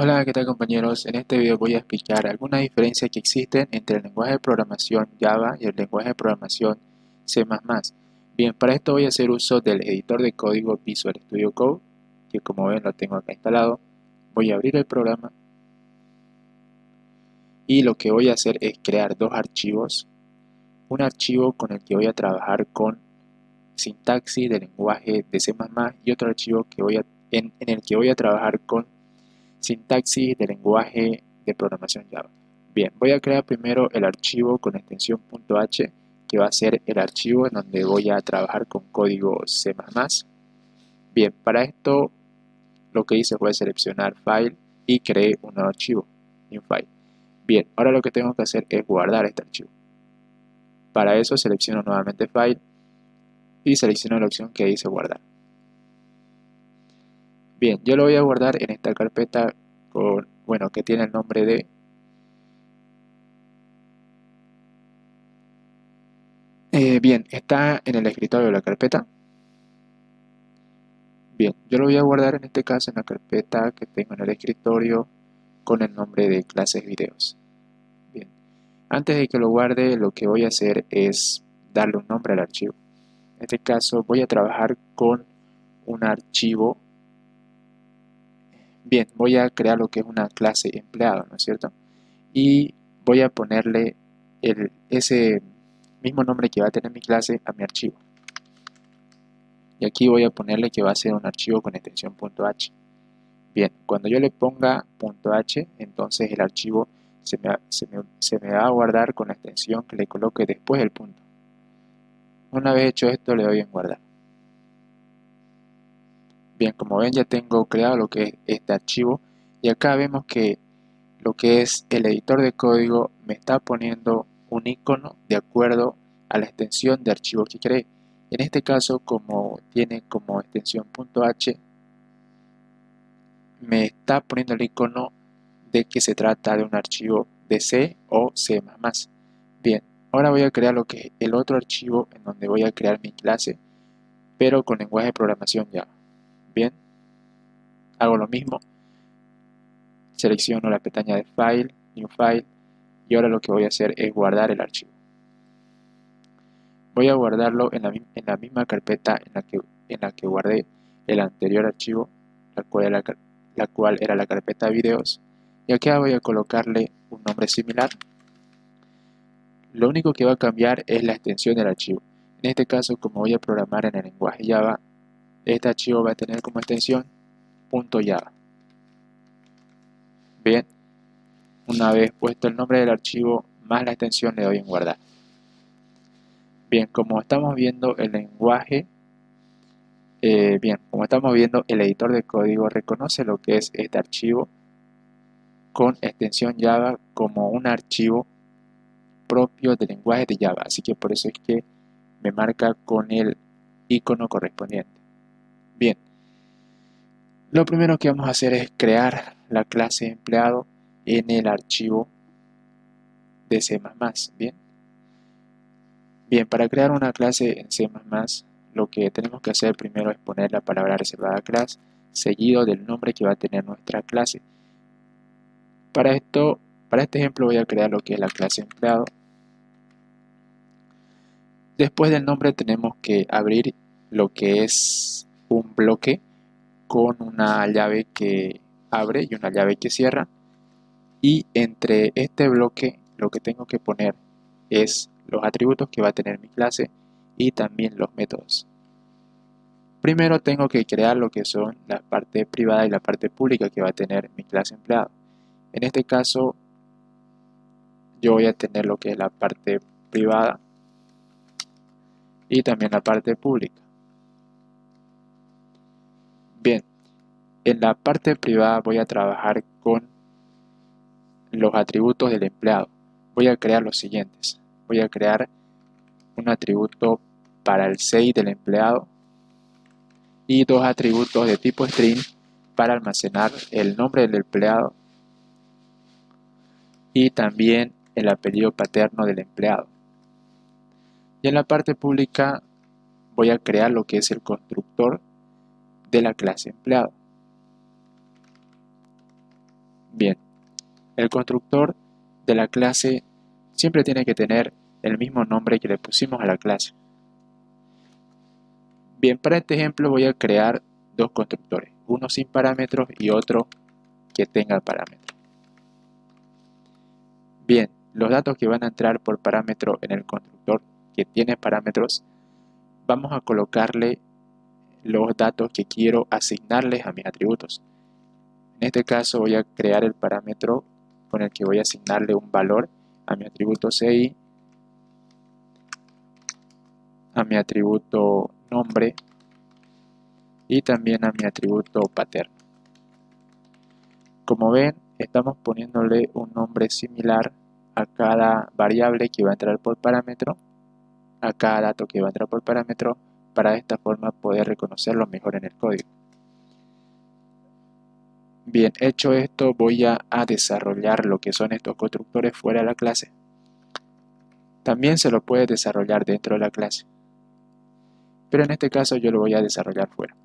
Hola, ¿qué tal compañeros? En este video voy a explicar algunas diferencias que existen entre el lenguaje de programación Java y el lenguaje de programación C++. Bien, para esto voy a hacer uso del editor de código Visual Studio Code, que como ven lo tengo acá instalado. Voy a abrir el programa y lo que voy a hacer es crear dos archivos. Un archivo con el que voy a trabajar con sintaxis del lenguaje de C++ y otro archivo en el que voy a trabajar con sintaxis de lenguaje de programación Java. Bien, voy a crear primero el archivo con extensión .h, que va a ser el archivo en donde voy a trabajar con código C++. Bien, para esto lo que hice fue seleccionar File y creé un nuevo archivo, New File. Bien, ahora lo que tengo que hacer es guardar este archivo. Para eso selecciono nuevamente File y selecciono la opción que dice guardar. Bien, yo lo voy a guardar en esta carpeta que tiene el nombre de bien, está en el escritorio de la carpeta. Bien, yo lo voy a guardar en este caso en la carpeta que tengo en el escritorio con el nombre de clases videos. Bien, antes de que lo guarde, lo que voy a hacer es darle un nombre al archivo. En este caso voy a trabajar con un archivo. Bien, voy a crear lo que es una clase empleado, ¿no es cierto? Y voy a ponerle ese mismo nombre que va a tener mi clase a mi archivo. Y aquí voy a ponerle que va a ser un archivo con extensión .h. Bien, cuando yo le ponga .h, entonces el archivo se me va a guardar con la extensión que le coloque después del punto. Una vez hecho esto, le doy en guardar. Bien, como ven ya tengo creado lo que es este archivo y acá vemos que lo que es el editor de código me está poniendo un icono de acuerdo a la extensión de archivo que creé. En este caso, como tiene como extensión .h, me está poniendo el icono de que se trata de un archivo de C o C++. Bien, ahora voy a crear lo que es el otro archivo en donde voy a crear mi clase, pero con lenguaje de programación Java. Bien, hago lo mismo, selecciono la pestaña de File, New File, y ahora lo que voy a hacer es guardar el archivo. Voy a guardarlo en la misma carpeta en la que guardé el anterior archivo, la cual era la carpeta videos, y aquí voy a colocarle un nombre similar. Lo único que va a cambiar es la extensión del archivo. En este caso, como voy a programar en el lenguaje Java, este archivo va a tener como extensión .java. Bien, una vez puesto el nombre del archivo más la extensión, le doy en guardar. Bien, como estamos viendo el lenguaje, como estamos viendo el editor de código reconoce lo que es este archivo con extensión Java como un archivo propio del lenguaje de Java. Así que por eso es que me marca con el icono correspondiente. Bien, lo primero que vamos a hacer es crear la clase empleado en el archivo de C++. Bien, bien, para crear una clase en C++, lo que tenemos que hacer primero es poner la palabra reservada class seguido del nombre que va a tener nuestra clase. Para este ejemplo voy a crear lo que es la clase empleado. Después del nombre tenemos que abrir lo que es un bloque con una llave que abre y una llave que cierra. Y entre este bloque lo que tengo que poner es los atributos que va a tener mi clase y también los métodos. Primero tengo que crear lo que son la parte privada y la parte pública que va a tener mi clase empleado. En este caso yo voy a tener lo que es la parte privada y también la parte pública. Bien, en la parte privada voy a trabajar con los atributos del empleado. Voy a crear los siguientes. Voy a crear un atributo para el 6 del empleado y dos atributos de tipo string para almacenar el nombre del empleado y también el apellido paterno del empleado. Y en la parte pública voy a crear lo que es el constructor de la clase empleado. Bien, el constructor de la clase siempre tiene que tener el mismo nombre que le pusimos a la clase. Bien, para este ejemplo voy a crear dos constructores, uno sin parámetros y otro que tenga parámetros. Bien, los datos que van a entrar por parámetro en el constructor que tiene parámetros, vamos a colocarle los datos que quiero asignarles a mis atributos. En este caso voy a crear el parámetro con el que voy a asignarle un valor a mi atributo CI, a mi atributo nombre y también a mi atributo paterno. Como ven, estamos poniéndole un nombre similar a cada variable que va a entrar por parámetro, a cada dato que va a entrar por parámetro, para de esta forma poder reconocerlo mejor en el código. Bien, hecho esto, voy a desarrollar lo que son estos constructores fuera de la clase. También se lo puede desarrollar dentro de la clase, pero en este caso yo lo voy a desarrollar fuera.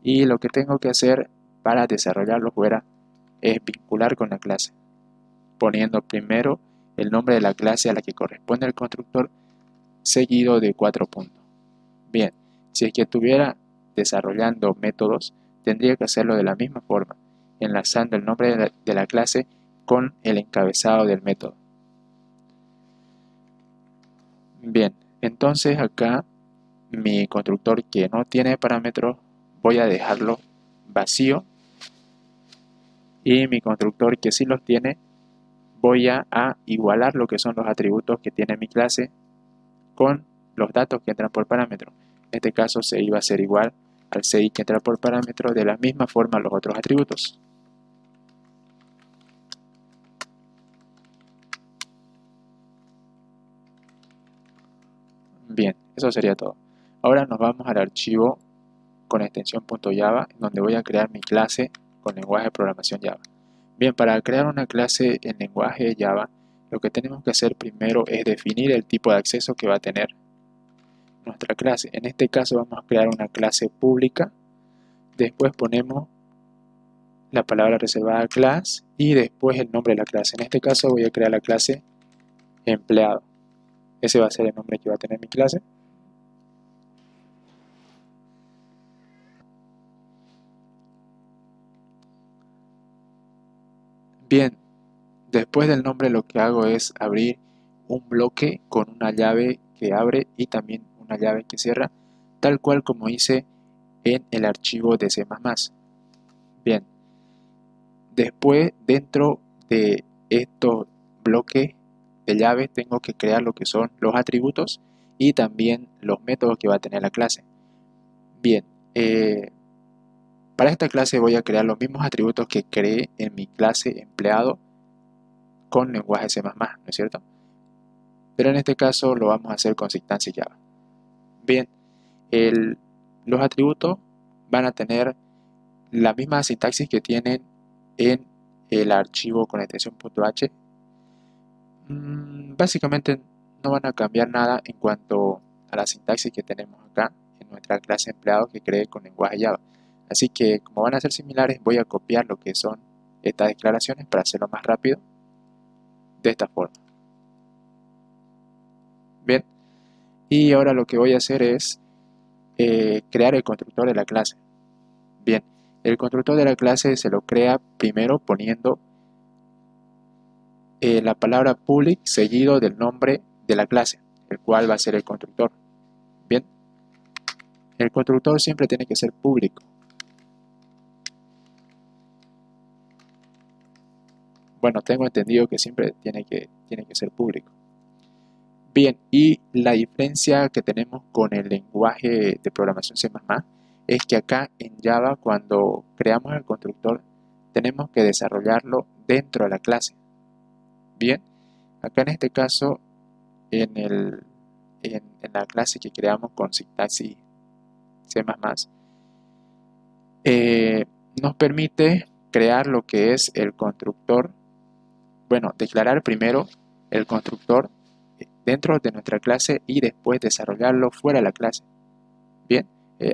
Y lo que tengo que hacer para desarrollarlo fuera es vincular con la clase, poniendo primero el nombre de la clase a la que corresponde el constructor, seguido de 4 puntos. Bien, si es que estuviera desarrollando métodos, tendría que hacerlo de la misma forma, enlazando el nombre de la clase con el encabezado del método. Bien, entonces acá mi constructor que no tiene parámetros voy a dejarlo vacío, y mi constructor que sí los tiene voy a igualar lo que son los atributos que tiene mi clase con los datos que entran por parámetro. En este caso CI va a ser igual al CI que entra por parámetro, de la misma forma los otros atributos. Bien, eso sería todo. Ahora nos vamos al archivo con extensión .java, donde voy a crear mi clase con lenguaje de programación Java. Bien, para crear una clase en lenguaje Java, lo que tenemos que hacer primero es definir el tipo de acceso que va a tener nuestra clase. En este caso vamos a crear una clase pública, después ponemos la palabra reservada class y después el nombre de la clase. En este caso voy a crear la clase empleado. Ese va a ser el nombre que va a tener mi clase. Bien, después del nombre lo que hago es abrir un bloque con una llave que abre y también una llave que cierra, tal cual como hice en el archivo de C++. Bien, después dentro de estos bloques de llaves tengo que crear lo que son los atributos y también los métodos que va a tener la clase. Bien, para esta clase voy a crear los mismos atributos que creé en mi clase empleado con lenguaje C++, ¿no es cierto? Pero en este caso lo vamos a hacer con sintaxis Java. Bien, los atributos van a tener la misma sintaxis que tienen en el archivo con extensión .h. Básicamente no van a cambiar nada en cuanto a la sintaxis que tenemos acá en nuestra clase empleado que creé con lenguaje Java. Así que como van a ser similares, voy a copiar lo que son estas declaraciones para hacerlo más rápido de esta forma. Bien, y ahora lo que voy a hacer es crear el constructor de la clase. Bien, el constructor de la clase se lo crea primero poniendo la palabra public seguido del nombre de la clase, el cual va a ser el constructor. Bien, el constructor siempre tiene que ser público. Bueno, tengo entendido que siempre tiene que ser público. Bien, y la diferencia que tenemos con el lenguaje de programación C++ es que acá en Java, cuando creamos el constructor, tenemos que desarrollarlo dentro de la clase. Bien, acá en este caso, en la clase que creamos con sintaxis C++, nos permite crear lo que es el constructor. Bueno, declarar primero el constructor dentro de nuestra clase y después desarrollarlo fuera de la clase. Bien,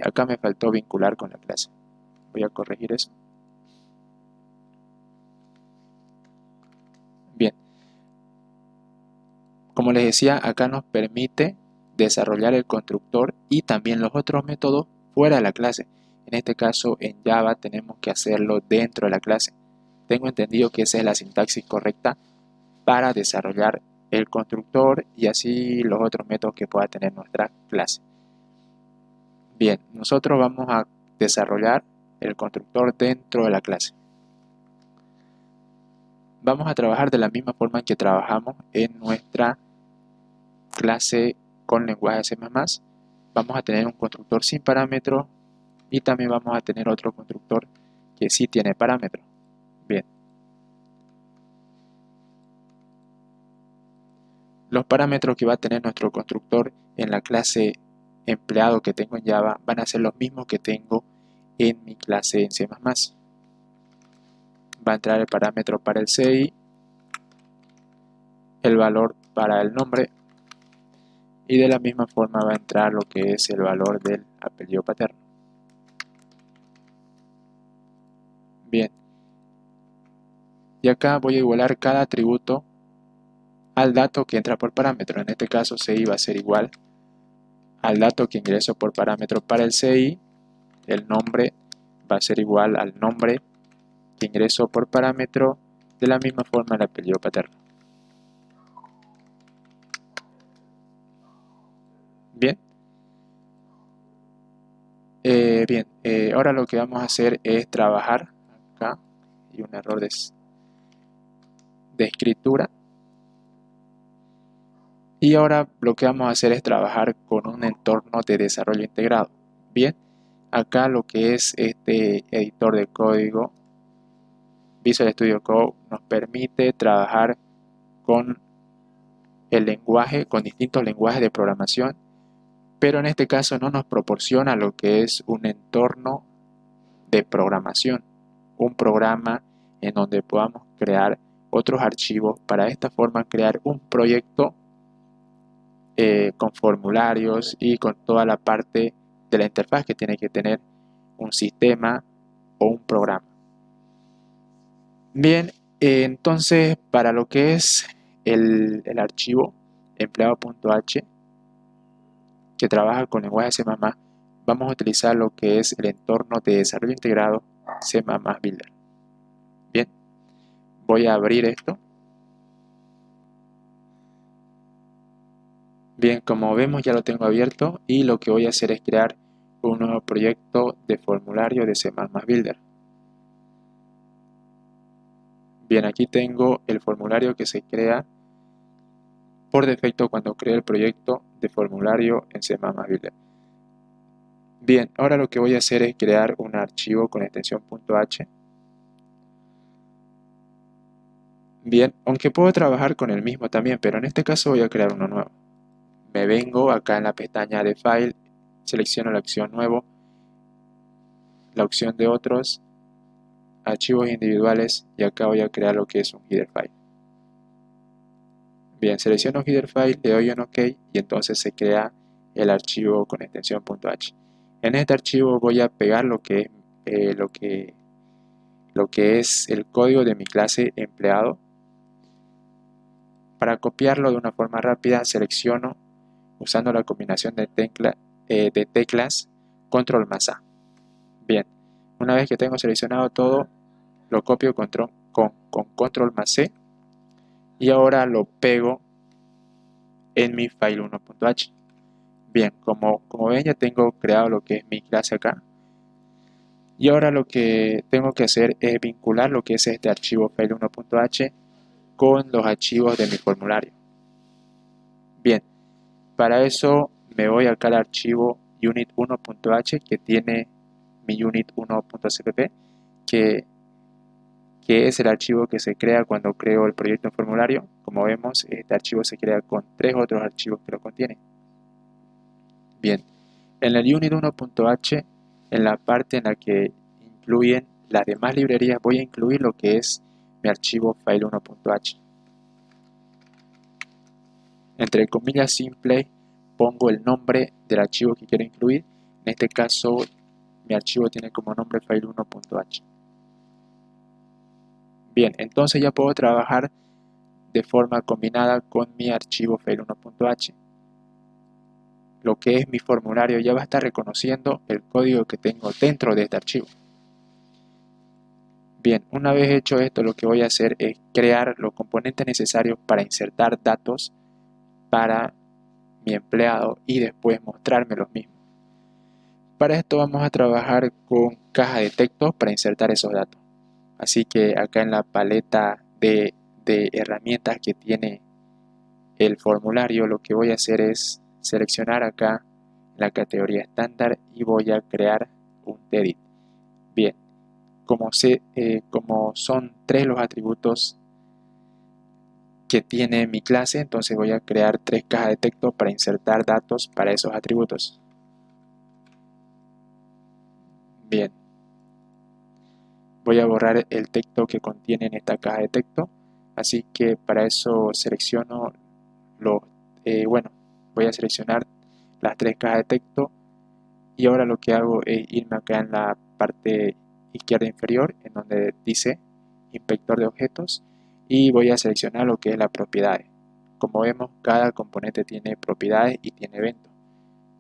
acá me faltó vincular con la clase. Voy a corregir eso. Como les decía, acá nos permite desarrollar el constructor y también los otros métodos fuera de la clase. En este caso, en Java tenemos que hacerlo dentro de la clase. Tengo entendido que esa es la sintaxis correcta para desarrollar el constructor y así los otros métodos que pueda tener nuestra clase. Bien, nosotros vamos a desarrollar el constructor dentro de la clase. Vamos a trabajar de la misma forma que trabajamos en nuestra clase con lenguaje C++. Vamos a tener un constructor sin parámetros y también vamos a tener otro constructor que sí tiene parámetros. Bien. Los parámetros que va a tener nuestro constructor en la clase empleado que tengo en Java van a ser los mismos que tengo en mi clase en C++. Va a entrar el parámetro para el CI, el valor para el nombre y de la misma forma va a entrar lo que es el valor del apellido paterno. Bien. Y acá voy a igualar cada atributo al dato que entra por parámetro. En este caso CI va a ser igual al dato que ingreso por parámetro para el CI. El nombre va a ser igual al nombre que ingreso por parámetro, de la misma forma el apellido paterno. Bien. Ahora lo que vamos a hacer es trabajar acá, y un error de escritura. Y ahora lo que vamos a hacer es trabajar con un entorno de desarrollo integrado. Bien, acá lo que es este editor de código, Visual Studio Code, nos permite trabajar con el lenguaje, con distintos lenguajes de programación, pero en este caso no nos proporciona lo que es un entorno de programación, un programa en donde podamos crear otros archivos, para de esta forma crear un proyecto con formularios y con toda la parte de la interfaz que tiene que tener un sistema o un programa. Bien, entonces para lo que es el archivo empleado.h que trabaja con lenguaje C++, vamos a utilizar lo que es el entorno de desarrollo integrado C++ Builder. Bien, voy a abrir esto. Bien, como vemos ya lo tengo abierto y lo que voy a hacer es crear un nuevo proyecto de formulario de C++ Builder. Bien, aquí tengo el formulario que se crea por defecto cuando creo el proyecto de formulario en C++ Builder. Bien, ahora lo que voy a hacer es crear un archivo con extensión .h. Bien, aunque puedo trabajar con el mismo también, pero en este caso voy a crear uno nuevo. Me vengo acá en la pestaña de File, selecciono la opción Nuevo, la opción de Otros, Archivos individuales y acá voy a crear lo que es un header file. Bien, selecciono header file, le doy en OK y entonces se crea el archivo con extensión .h. En este archivo voy a pegar lo que es el código de mi clase empleado. Para copiarlo de una forma rápida, selecciono usando la combinación de teclas Control+A. Bien, una vez que tengo seleccionado todo, lo copio con Control+C y ahora lo pego en mi file 1.h. Bien, como ven ya tengo creado lo que es mi clase acá. Y ahora lo que tengo que hacer es vincular lo que es este archivo file 1.h con los archivos de mi formulario. Bien, para eso me voy acá al archivo unit1.h que tiene mi unit1.cpp, que es el archivo que se crea cuando creo el proyecto en formulario. Como vemos, este archivo se crea con 3 otros archivos que lo contienen. Bien, en el unit1.h, en la parte en la que incluyen las demás librerías, voy a incluir lo que es mi archivo file1.h. Entre comillas simples pongo el nombre del archivo que quiero incluir. En este caso, mi archivo tiene como nombre file1.h. Bien, entonces ya puedo trabajar de forma combinada con mi archivo file1.h. Lo que es mi formulario ya va a estar reconociendo el código que tengo dentro de este archivo. Bien, una vez hecho esto, lo que voy a hacer es crear los componentes necesarios para insertar datos para mi empleado y después mostrarme los mismos. Para esto vamos a trabajar con caja de texto para insertar esos datos. Así que acá en la paleta de herramientas que tiene el formulario, lo que voy a hacer es seleccionar acá la categoría estándar y voy a crear un edit. Bien, como son 3 los atributos que tiene mi clase, entonces voy a crear 3 cajas de texto para insertar datos para esos atributos. Bien, voy a borrar el texto que contiene en esta caja de texto, así que para eso selecciono voy a seleccionar las 3 cajas de texto y ahora lo que hago es irme acá en la parte izquierda inferior en donde dice inspector de objetos y voy a seleccionar lo que es las propiedades. Como vemos, cada componente tiene propiedades y tiene eventos.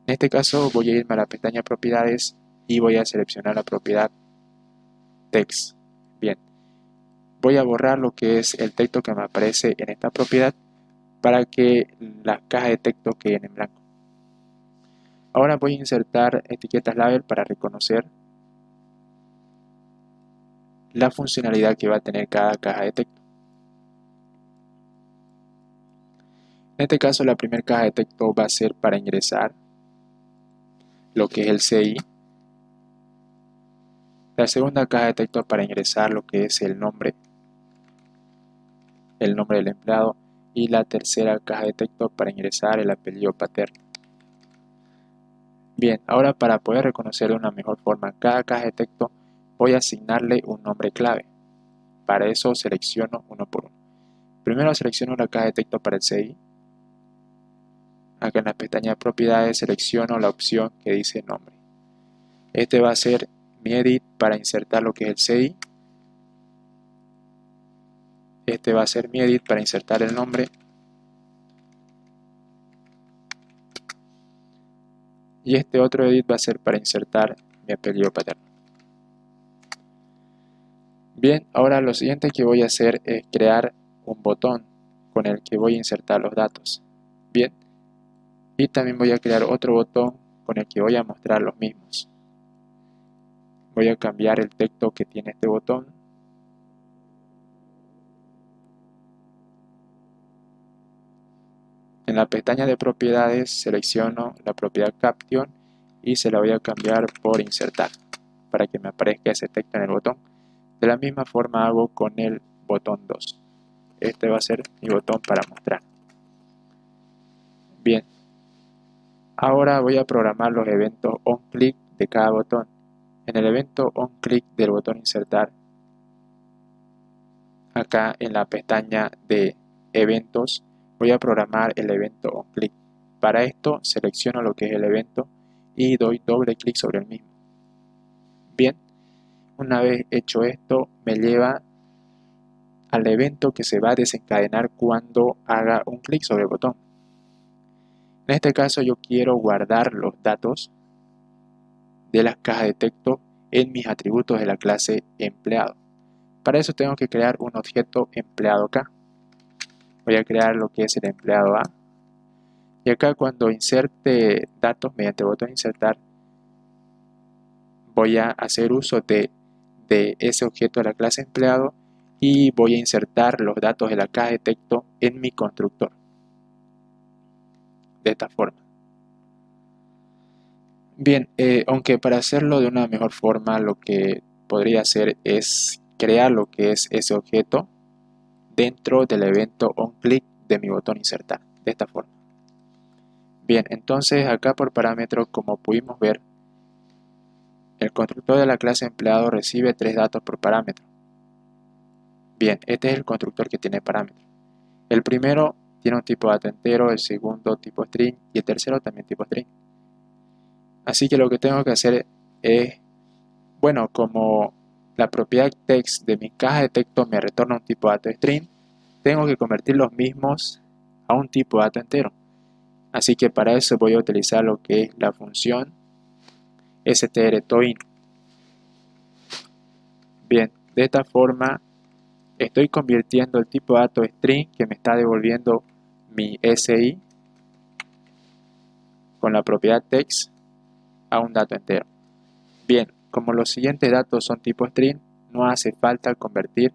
En este caso voy a irme a la pestaña propiedades y voy a seleccionar la propiedad text. Bien, voy a borrar lo que es el texto que me aparece en esta propiedad para que las cajas de texto queden en blanco. Ahora voy a insertar etiquetas label para reconocer la funcionalidad que va a tener cada caja de texto. En este caso, la primera caja de texto va a ser para ingresar lo que es el CI. La segunda caja de texto para ingresar lo que es el nombre del empleado. Y la tercera caja de texto para ingresar el apellido paterno. Bien, ahora para poder reconocer de una mejor forma cada caja de texto, voy a asignarle un nombre clave. Para eso selecciono uno por uno. Primero selecciono la caja de texto para el CI. Acá en la pestaña de propiedades selecciono la opción que dice nombre. Este va a ser mi edit para insertar lo que es el CI. Este va a ser mi edit para insertar el nombre. Y este otro edit va a ser para insertar mi apellido paterno. Bien, ahora lo siguiente que voy a hacer es crear un botón con el que voy a insertar los datos. Bien, y también voy a crear otro botón con el que voy a mostrar los mismos. Voy a cambiar el texto que tiene este botón. En la pestaña de propiedades selecciono la propiedad caption y se la voy a cambiar por insertar para que me aparezca ese texto en el botón. De la misma forma hago con el botón 2. Este va a ser mi botón para mostrar. Bien, ahora voy a programar los eventos onClick de cada botón. En el evento onClick del botón insertar, acá en la pestaña de eventos, voy a programar el evento onClick. Para esto selecciono lo que es el evento y doy doble clic sobre el mismo. Bien, una vez hecho esto, me lleva al evento que se va a desencadenar cuando haga un clic sobre el botón. En este caso yo quiero guardar los datos de las cajas de texto en mis atributos de la clase empleado. Para eso tengo que crear un objeto empleado acá. Voy a crear lo que es el empleado A. Y acá cuando inserte datos mediante el botón insertar, voy a hacer uso de ese objeto de la clase empleado y voy a insertar los datos de la caja de texto en mi constructor. De esta forma. Bien, aunque para hacerlo de una mejor forma lo que podría hacer es crear lo que es ese objeto dentro del evento onClick de mi botón insertar, de esta forma. Bien, entonces acá por parámetros, como pudimos ver, el constructor de la clase empleado recibe 3 datos por parámetro. Bien, este es el constructor que tiene parámetros. El primero tiene un tipo de dato entero, el segundo tipo string y el tercero también tipo string. Así que lo que tengo que hacer es, bueno, como la propiedad text de mi caja de texto me retorna un tipo de dato string, tengo que convertir los mismos a un tipo de dato entero. Así que para eso voy a utilizar lo que es la función strtoin. Bien, de esta forma estoy convirtiendo el tipo de dato string que me está devolviendo mi SI con la propiedad text a un dato entero. Bien, como los siguientes datos son tipo string, no hace falta convertir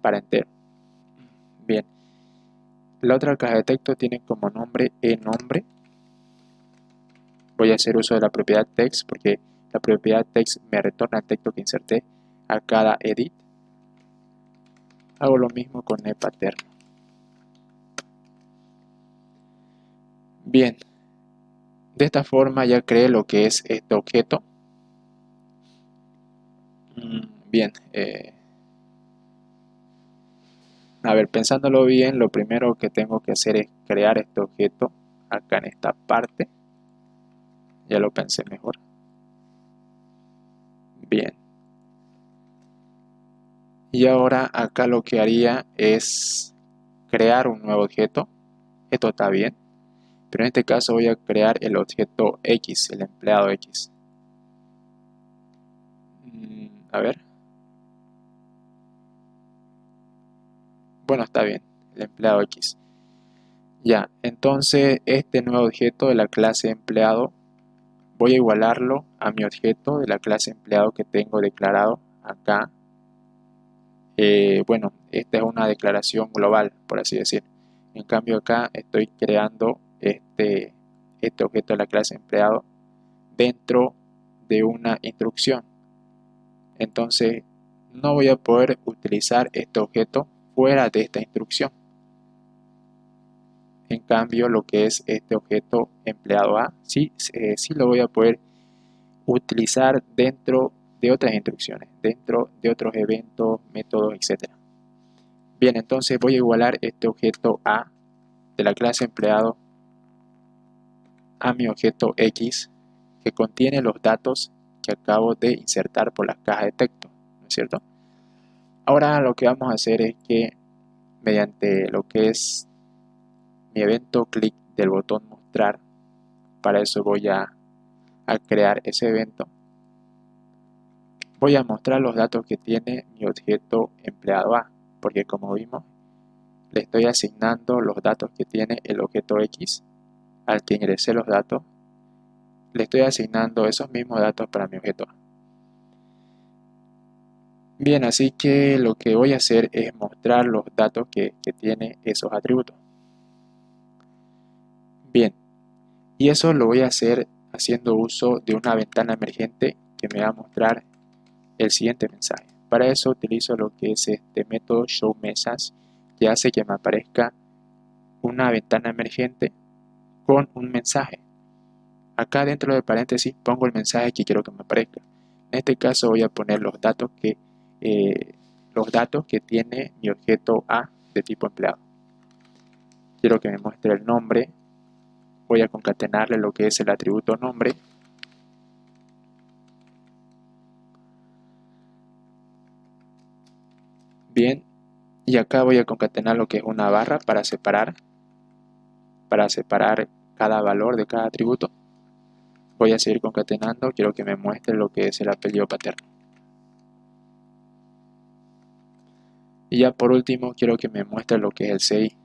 para entero. Bien, la otra caja de texto tiene como nombre eNombre. Voy a hacer uso de la propiedad text porque la propiedad text me retorna el texto que inserté a cada edit. Hago lo mismo con ePaterno. Bien, de esta forma ya creé lo que es este objeto. Bien, a ver, pensándolo bien, lo primero que tengo que hacer es crear este objeto acá en esta parte. Ya lo pensé mejor. Bien. Y ahora acá lo que haría es crear un nuevo objeto. Esto está bien. Pero en este caso voy a crear el objeto X, el empleado X. A ver. Bueno, está bien, el empleado X. Ya, entonces este nuevo objeto de la clase empleado voy a igualarlo a mi objeto de la clase empleado que tengo declarado acá. Bueno, esta es una declaración global, por así decir. En cambio acá estoy creando este objeto de la clase empleado dentro de una instrucción. Entonces no voy a poder utilizar este objeto fuera de esta instrucción. En cambio, lo que es este objeto empleado A, sí lo voy a poder utilizar dentro de otras instrucciones, dentro de otros eventos, métodos, etc. Bien, entonces voy a igualar este objeto A de la clase empleado a mi objeto X que contiene los datos que acabo de insertar por la caja de texto, ¿no es cierto? Ahora lo que vamos a hacer es que mediante lo que es mi evento clic del botón mostrar, para eso voy a crear ese evento, voy a mostrar los datos que tiene mi objeto empleado A, porque como vimos le estoy asignando los datos que tiene el objeto X al que ingresé los datos, le estoy asignando esos mismos datos para mi objeto A. Bien, así que lo que voy a hacer es mostrar los datos que tiene esos atributos. Bien, y eso lo voy a hacer haciendo uso de una ventana emergente que me va a mostrar el siguiente mensaje. Para eso utilizo lo que es este método showMessage, que hace que me aparezca una ventana emergente con un mensaje. Acá dentro de paréntesis pongo el mensaje que quiero que me aparezca. En este caso voy a poner los datos que tiene mi objeto A de tipo empleado. Quiero que me muestre el nombre. Voy a concatenarle lo que es el atributo nombre. Bien, y acá voy a concatenar lo que es una barra para separar cada valor de cada atributo. Voy a seguir concatenando, quiero que me muestre lo que es el apellido paterno. Y ya por último quiero que me muestre lo que es el CI.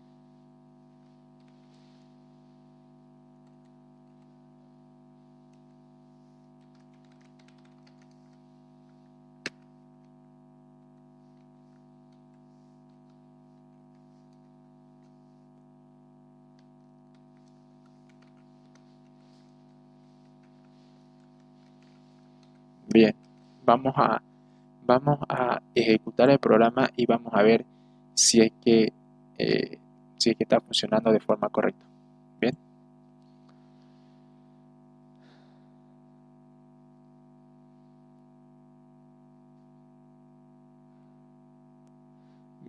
Bien, vamos a ejecutar el programa y vamos a ver si es que está funcionando de forma correcta. Bien.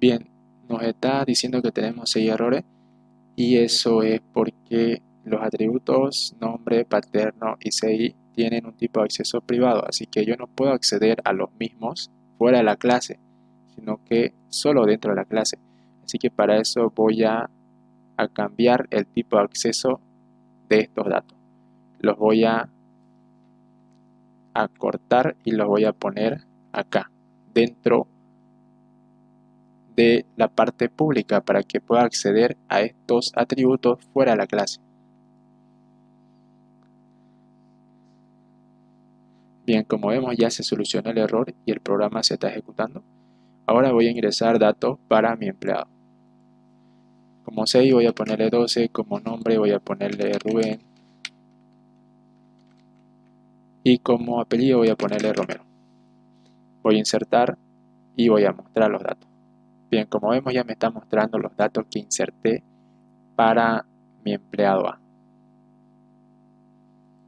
Bien, nos está diciendo que tenemos 6 errores y eso es porque los atributos nombre, paterno y CI tienen un tipo de acceso privado, así que yo no puedo acceder a los mismos fuera de la clase, sino que solo dentro de la clase. Así que para eso voy a cambiar el tipo de acceso de estos datos. Los voy a cortar y los voy a poner acá, dentro de la parte pública, para que pueda acceder a estos atributos fuera de la clase. Bien, como vemos ya se solucionó el error y el programa se está ejecutando. Ahora voy a ingresar datos para mi empleado. Como 6 voy a ponerle 12, como nombre voy a ponerle Rubén y como apellido voy a ponerle Romero. Voy a insertar y voy a mostrar los datos. Bien, como vemos ya me está mostrando los datos que inserté para mi empleado A.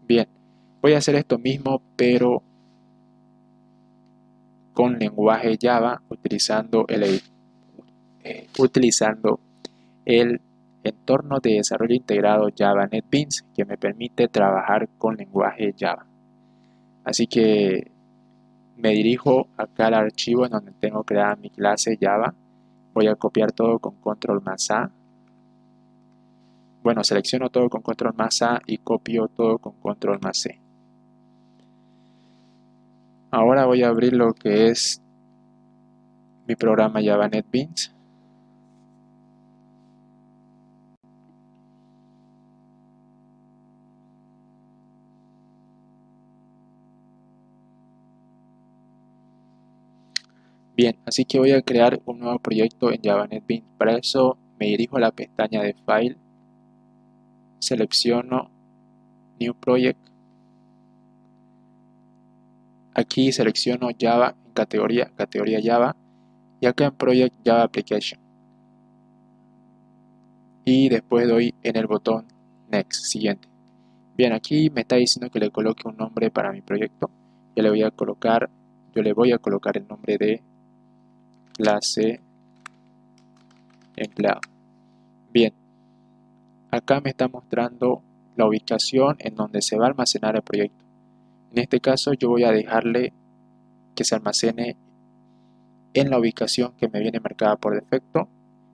Bien, voy a hacer esto mismo pero con lenguaje Java utilizando el entorno de desarrollo integrado Java NetBeans, que me permite trabajar con lenguaje Java. Así que me dirijo acá al archivo en donde tengo creada mi clase Java. Voy a copiar todo con control más A. Bueno, selecciono todo con control más A y copio todo con control más C. Ahora voy a abrir lo que es mi programa Java NetBeans. Bien, así que voy a crear un nuevo proyecto en Java NetBeans. Para eso me dirijo a la pestaña de File, selecciono New Project. Aquí selecciono Java en categoría Java, y acá en Project Java Application. Y después doy en el botón Next, siguiente. Bien, aquí me está diciendo que le coloque un nombre para mi proyecto. Yo le voy a colocar el nombre de clase empleado. Bien, acá me está mostrando la ubicación en donde se va a almacenar el proyecto. En este caso yo voy a dejarle que se almacene en la ubicación que me viene marcada por defecto.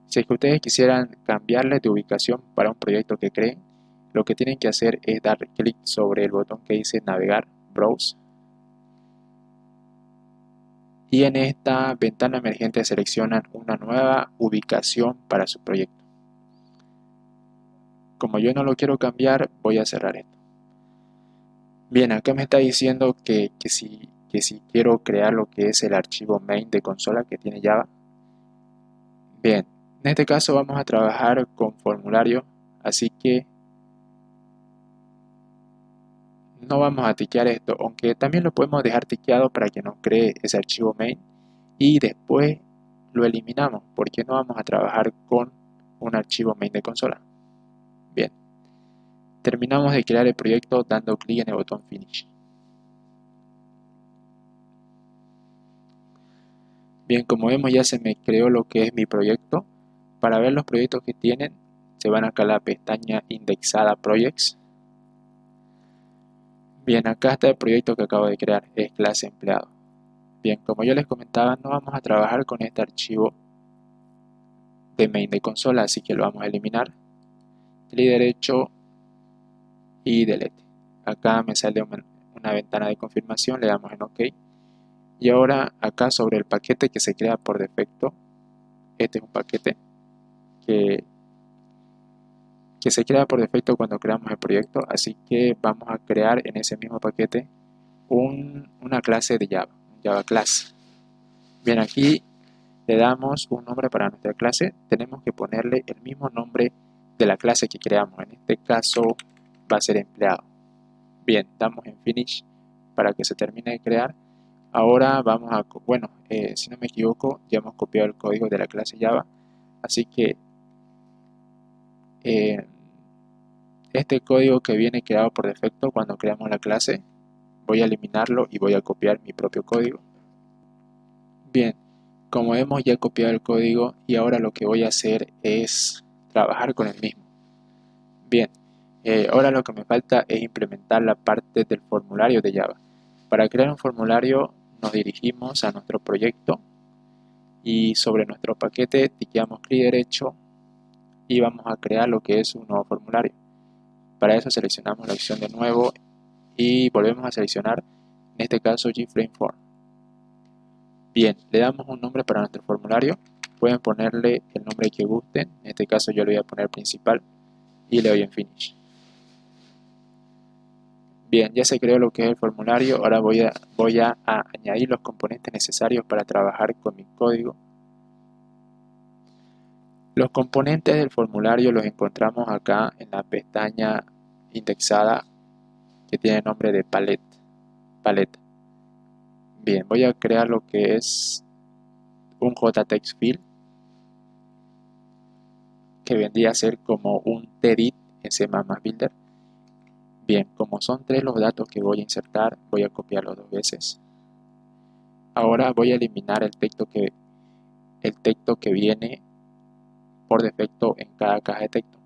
Si es que ustedes quisieran cambiarle de ubicación para un proyecto que creen, lo que tienen que hacer es dar clic sobre el botón que dice navegar, browse, y en esta ventana emergente seleccionan una nueva ubicación para su proyecto. Como yo no lo quiero cambiar, voy a cerrar esto. Bien, acá me está diciendo que si quiero crear lo que es el archivo main de consola que tiene Java. Bien, en este caso vamos a trabajar con formulario, así que no vamos a tiquear esto, aunque también lo podemos dejar tiqueado para que nos cree ese archivo main y después lo eliminamos, porque no vamos a trabajar con un archivo main de consola. Bien, terminamos de crear el proyecto dando clic en el botón Finish. Bien, como vemos ya se me creó lo que es mi proyecto. Para ver los proyectos que tienen, se van acá a la pestaña indexada Projects. Bien, acá está el proyecto que acabo de crear, es clase empleado. Bien, como yo les comentaba, no vamos a trabajar con este archivo de main de consola, así que lo vamos a eliminar. Clic derecho y delete. Acá me sale una ventana de confirmación, le damos en OK. Y ahora acá sobre el paquete que se crea por defecto, este es un paquete que se crea por defecto cuando creamos el proyecto, así que vamos a crear en ese mismo paquete una clase de Java, Java Class. Bien, aquí le damos un nombre para nuestra clase, tenemos que ponerle el mismo nombre de la clase que creamos, en este caso va a ser empleado. Bien, damos en Finish para que se termine de crear. Ahora vamos a, si no me equivoco, ya hemos copiado el código de la clase Java, así que este código que viene creado por defecto cuando creamos la clase, voy a eliminarlo y voy a copiar mi propio código. Bien, como hemos ya copiado el código y ahora lo que voy a hacer es trabajar con el mismo. Bien, ahora lo que me falta es implementar la parte del formulario de Java. Para crear un formulario nos dirigimos a nuestro proyecto y sobre nuestro paquete tiqueamos clic derecho y vamos a crear lo que es un nuevo formulario. Para eso seleccionamos la opción de nuevo y volvemos a seleccionar, en este caso, GFrame Form. Bien, le damos un nombre para nuestro formulario. Pueden ponerle el nombre que gusten. En este caso yo le voy a poner principal y le doy en Finish. Bien, ya se creó lo que es el formulario. Ahora voy a añadir los componentes necesarios para trabajar con mi código. Los componentes del formulario los encontramos acá en la pestaña indexada que tiene el nombre de paleta. Bien, voy a crear lo que es un JText Field, que vendría a ser como un TEDit en C++ Builder. Bien, como son 3 los datos que voy a insertar, voy a copiarlos 2 veces. Ahora voy a eliminar el texto que viene por defecto en cada caja de texto.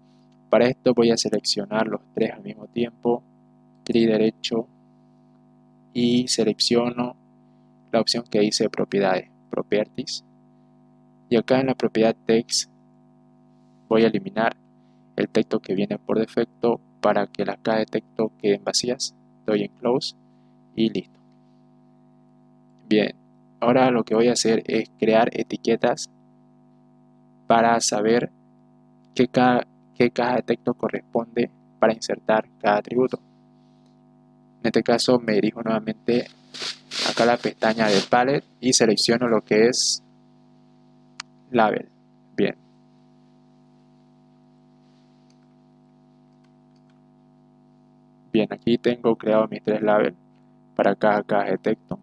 Para esto voy a seleccionar los 3 al mismo tiempo, clic derecho y selecciono la opción que dice propiedades, Properties. Y acá en la propiedad Text voy a eliminar el texto que viene por defecto para que las cajas de texto queden vacías. Doy en Close y listo. Bien, ahora lo que voy a hacer es crear etiquetas para saber qué caja de texto corresponde para insertar cada atributo. En este caso me dirijo nuevamente acá a la pestaña de Palette y selecciono lo que es Label. Bien. Bien, aquí tengo creado mis 3 labels para cada caja de texto.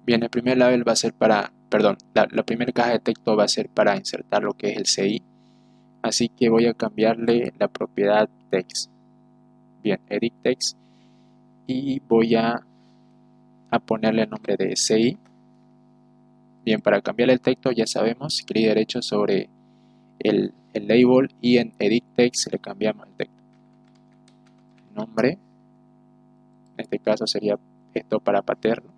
Bien, el primer label va a ser para, la primera caja de texto va a ser para insertar lo que es el CI. Así que voy a cambiarle la propiedad text. Bien, edit text. Y voy a ponerle el nombre de CI. Bien, para cambiar el texto ya sabemos, clic derecho sobre el label y en edit text le cambiamos el texto. Nombre, en este caso sería esto para paterno.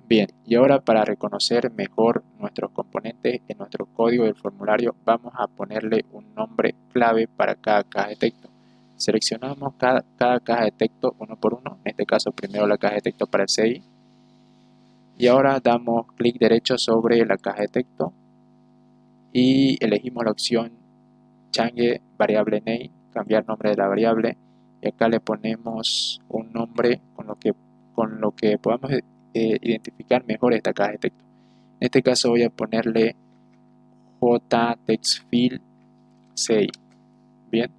Bien, y ahora para reconocer mejor nuestros componentes en nuestro código del formulario, vamos a ponerle un nombre clave para cada caja de texto. Seleccionamos cada caja de texto uno por uno, en este caso primero la caja de texto para el CI. Y ahora damos clic derecho sobre la caja de texto y elegimos la opción Change Variable Name, cambiar nombre de la variable. Y acá le ponemos un nombre con lo que podamos identificar mejor esta caja de texto. En este caso voy a ponerle JTextField CI. Bien,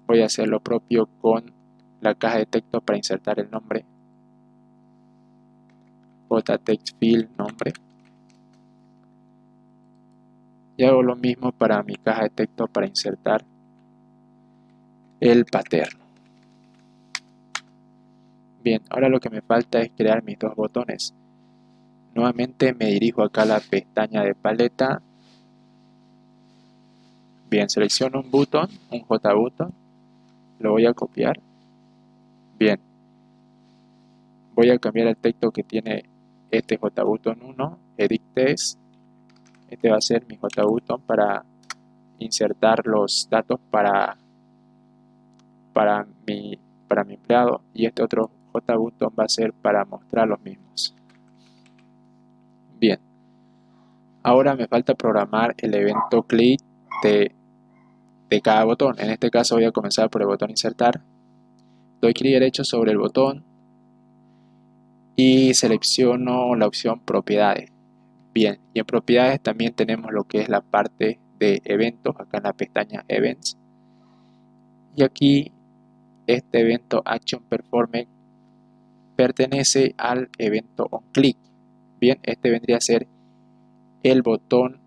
voy a hacer lo propio con la caja de texto para insertar el nombre. JTextField nombre. Y hago lo mismo para mi caja de texto para insertar el paterno. Bien, ahora lo que me falta es crear mis 2 botones. Nuevamente me dirijo acá a la pestaña de paleta. Bien, selecciono un botón, un JButton, lo voy a copiar. Bien, voy a cambiar el texto que tiene este JButton 1, Edit Text. Este va a ser mi JButton para insertar los datos para mi empleado, y este otro JButton va a ser para mostrar los mismos. Bien, ahora me falta programar el evento click de cada botón. En este caso voy a comenzar por el botón insertar. Doy clic derecho sobre el botón y selecciono la opción propiedades. Bien, y en propiedades también tenemos lo que es la parte de eventos, acá en la pestaña Events. Y aquí este evento Action Performed pertenece al evento onClick. Bien, este vendría a ser el botón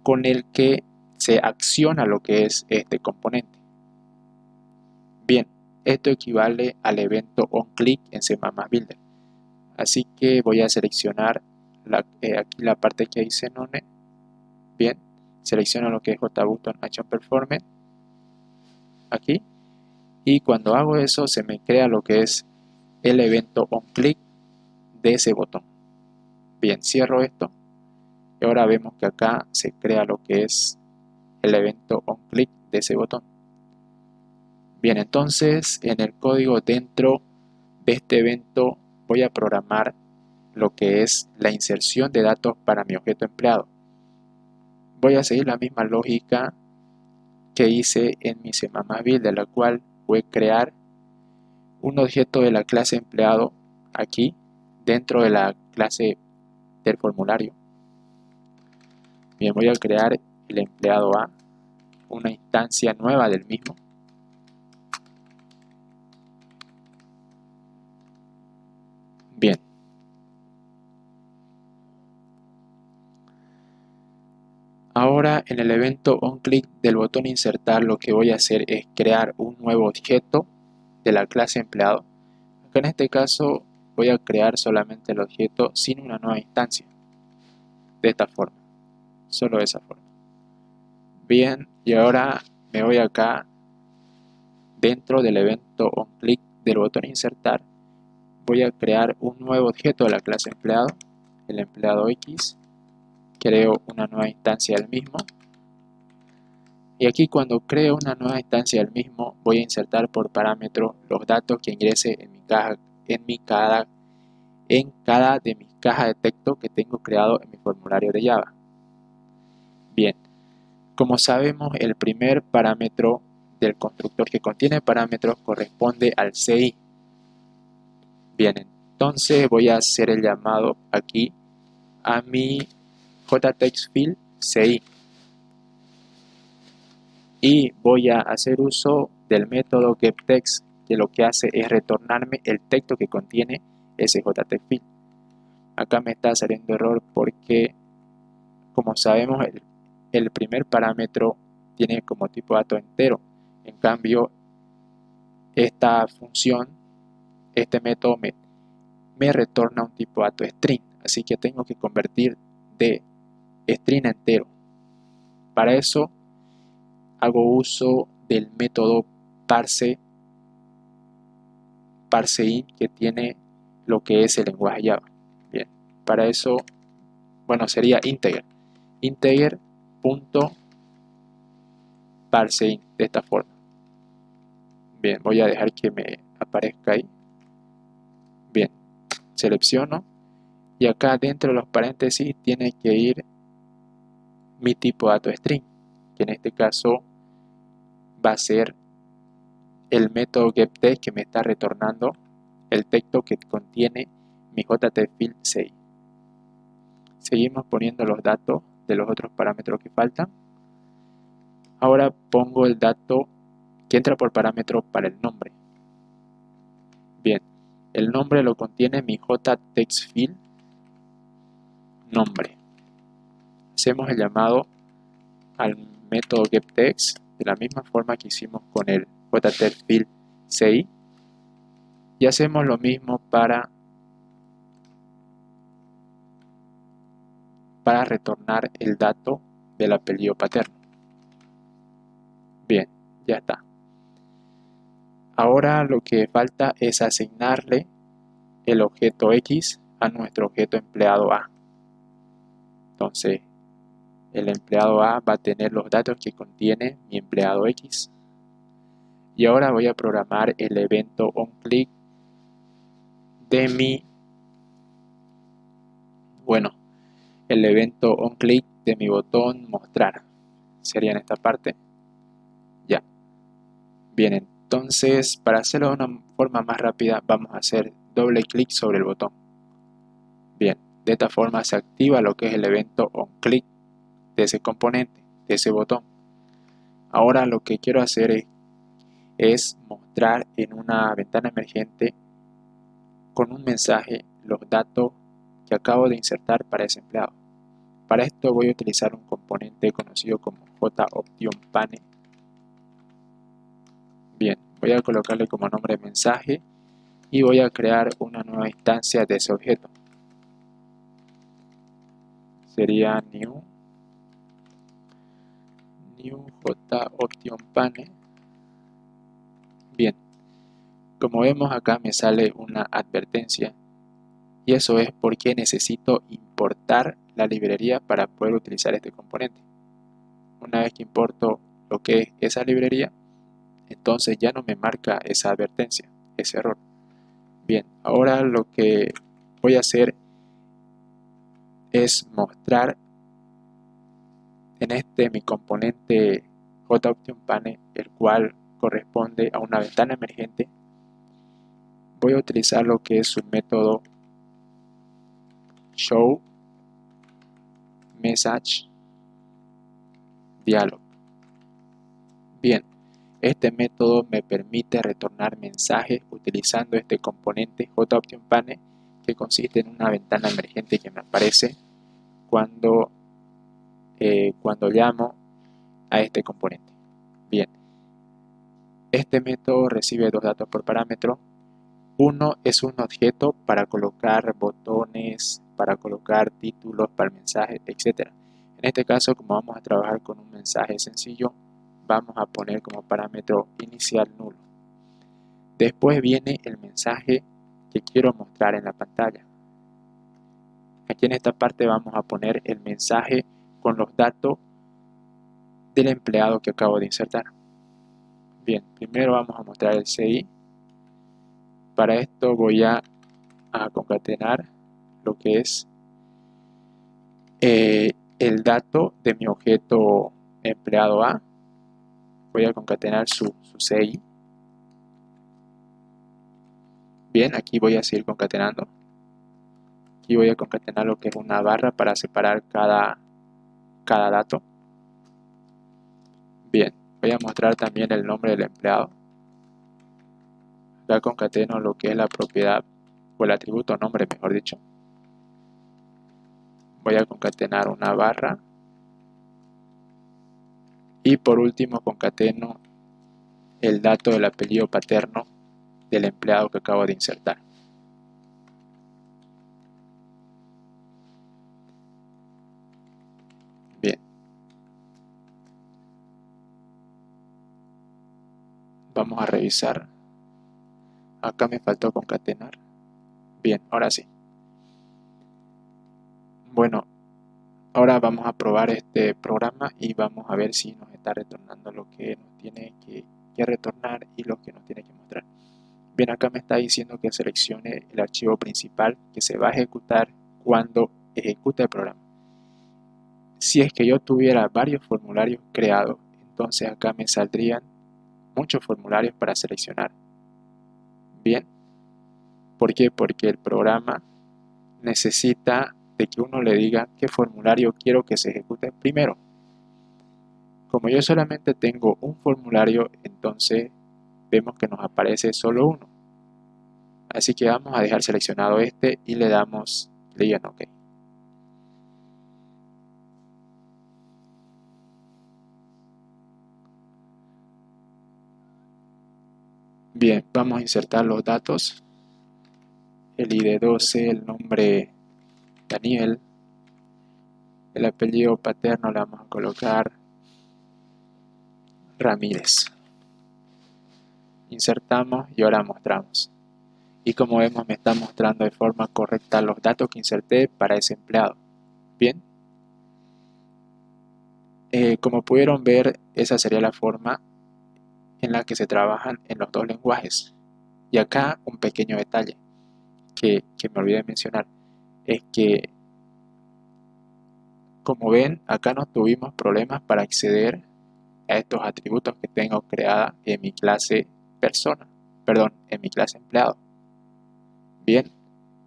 con el que se acciona lo que es este componente. Bien, esto equivale al evento onClick en C++ Builder. Así que voy a seleccionar aquí la parte que dice none. Bien, selecciono lo que es JButton Action Performance aquí, y cuando hago eso se me crea lo que es el evento onClick de ese botón. Bien, cierro esto y ahora vemos que acá se crea lo que es el evento onClick de ese botón. Bien, entonces en el código dentro de este evento voy a programar lo que es la inserción de datos para mi objeto empleado. Voy a seguir la misma lógica que hice en mi C++ build, de la cual voy a crear un objeto de la clase empleado aquí dentro de la clase del formulario. Bien, voy a crear el empleado A, una instancia nueva del mismo. Bien. Ahora en el evento onClick del botón insertar lo que voy a hacer es crear un nuevo objeto de la clase empleado. Acá en este caso voy a crear solamente el objeto sin una nueva instancia. De esta forma. Solo de esa forma. Bien, y ahora me voy acá dentro del evento onClick del botón insertar. Voy a crear un nuevo objeto de la clase empleado, el empleado X. Creo una nueva instancia del mismo. Y aquí cuando creo una nueva instancia del mismo, voy a insertar por parámetro los datos que ingrese en cada de mis cajas de texto que tengo creado en mi formulario de Java. Bien, como sabemos, el primer parámetro del constructor que contiene parámetros corresponde al CI. Bien, entonces voy a hacer el llamado aquí a mi JTextField CI. Y voy a hacer uso del método getText, que lo que hace es retornarme el texto que contiene ese JTextField. Acá me está saliendo error porque, como sabemos, el primer parámetro tiene como tipo dato entero. En cambio, esta función, este método me retorna un tipo dato string. Así que tengo que convertir de string a entero. Para eso hago uso del método parseInt que tiene lo que es el lenguaje Java. Bien, para eso, bueno, sería integer.parseInt de esta forma. Bien, voy a dejar que me aparezca ahí. Bien, selecciono y acá dentro de los paréntesis tiene que ir mi tipo de dato string, que en este caso va a ser el método getText que me está retornando el texto que contiene mi JTextField 6. Seguimos poniendo los datos de los otros parámetros que faltan. Ahora pongo el dato que entra por parámetro para el nombre. Bien, el nombre lo contiene mi JTextField nombre. Hacemos el llamado al método getText de la misma forma que hicimos con el JTextField CI y hacemos lo mismo para retornar el dato del apellido paterno. Bien, ya está. Ahora lo que falta es asignarle el objeto X a nuestro objeto empleado A. Entonces, el empleado A va a tener los datos que contiene mi empleado X. Y ahora voy a programar el evento onClick de el evento onClick de mi botón mostrar. Sería en esta parte. Ya. Bien, entonces para hacerlo de una forma más rápida vamos a hacer doble clic sobre el botón. Bien, de esta forma se activa lo que es el evento onClick de ese componente, de ese botón. Ahora lo que quiero hacer es mostrar en una ventana emergente con un mensaje los datos que acabo de insertar para ese empleado. Para esto voy a utilizar un componente conocido como JOptionPane. Bien, voy a colocarle como nombre mensaje y voy a crear una nueva instancia de ese objeto. sería new JOptionPane. Bien, como vemos acá me sale una advertencia y eso es porque necesito importar la librería para poder utilizar este componente. Una vez que importo lo que es esa librería, entonces ya no me marca esa advertencia, ese error. Bien, ahora lo que voy a hacer es mostrar en mi componente JOptionPane, el cual corresponde a una ventana emergente. Voy a utilizar lo que es su método showMessageDialog. Bien, este método me permite retornar mensajes utilizando este componente JOptionPane, que consiste en una ventana emergente que me aparece cuando llamo a este componente. Bien, este método recibe dos datos por parámetro. Uno es un objeto para colocar botones, para colocar títulos para el mensaje, etc. En este caso, como vamos a trabajar con un mensaje sencillo, vamos a poner como parámetro inicial nulo. Después viene el mensaje que quiero mostrar en la pantalla. Aquí en esta parte vamos a poner el mensaje con los datos del empleado que acabo de insertar. Bien, primero vamos a mostrar el CI. Para esto voy a concatenar lo que es el dato de mi objeto empleado A. Voy a concatenar su CI. Bien, aquí voy a seguir concatenando. Aquí voy a concatenar lo que es una barra para separar cada dato. Bien, voy a mostrar también el nombre del empleado. Acá concateno lo que es la propiedad o el atributo nombre, mejor dicho. Voy a concatenar una barra. Y por último concateno el dato del apellido paterno del empleado que acabo de insertar. Bien. Vamos a revisar. Acá me faltó concatenar. Bien, ahora sí. Bueno, ahora vamos a probar este programa y vamos a ver si nos está retornando lo que nos tiene que retornar y lo que nos tiene que mostrar. Bien, acá me está diciendo que seleccione el archivo principal que se va a ejecutar cuando ejecute el programa. Si es que yo tuviera varios formularios creados, entonces acá me saldrían muchos formularios para seleccionar. Bien, ¿por qué? Porque el programa necesita de que uno le diga qué formulario quiero que se ejecute primero. Como yo solamente tengo un formulario, entonces vemos que nos aparece solo uno. Así que vamos a dejar seleccionado este y le damos clic en OK. Bien, vamos a insertar los datos. El ID 12, el nombre Daniel, el apellido paterno le vamos a colocar Ramírez. Insertamos y ahora mostramos. Y como vemos me está mostrando de forma correcta los datos que inserté para ese empleado. Bien. Como pudieron ver, esa sería la forma en la que se trabajan en los dos lenguajes. Y acá un pequeño detalle que me olvidé mencionar es que, como ven, acá no tuvimos problemas para acceder a estos atributos que tengo creada en mi clase persona, perdón, en mi clase empleado. Bien,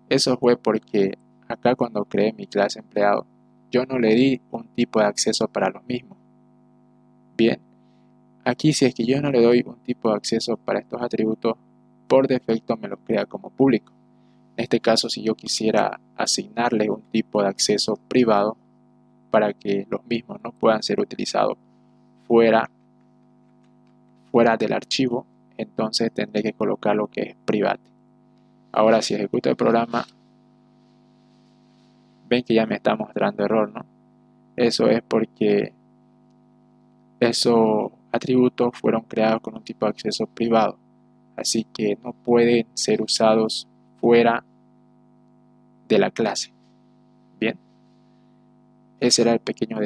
eso fue porque acá cuando creé mi clase empleado, yo no le di un tipo de acceso para los mismos. Bien, aquí si es que yo no le doy un tipo de acceso para estos atributos, por defecto me lo crea como público. En este caso, si yo quisiera asignarle un tipo de acceso privado para que los mismos no puedan ser utilizados fuera del archivo, entonces tendré que colocar lo que es private. Ahora si ejecuto el programa, ven que ya me está mostrando error, ¿no? Eso es porque esos atributos fueron creados con un tipo de acceso privado, así que no pueden ser usados fuera de la clase. Bien, ese era el pequeño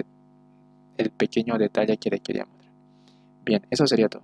detalle que le quería mostrar. Bien, eso sería todo.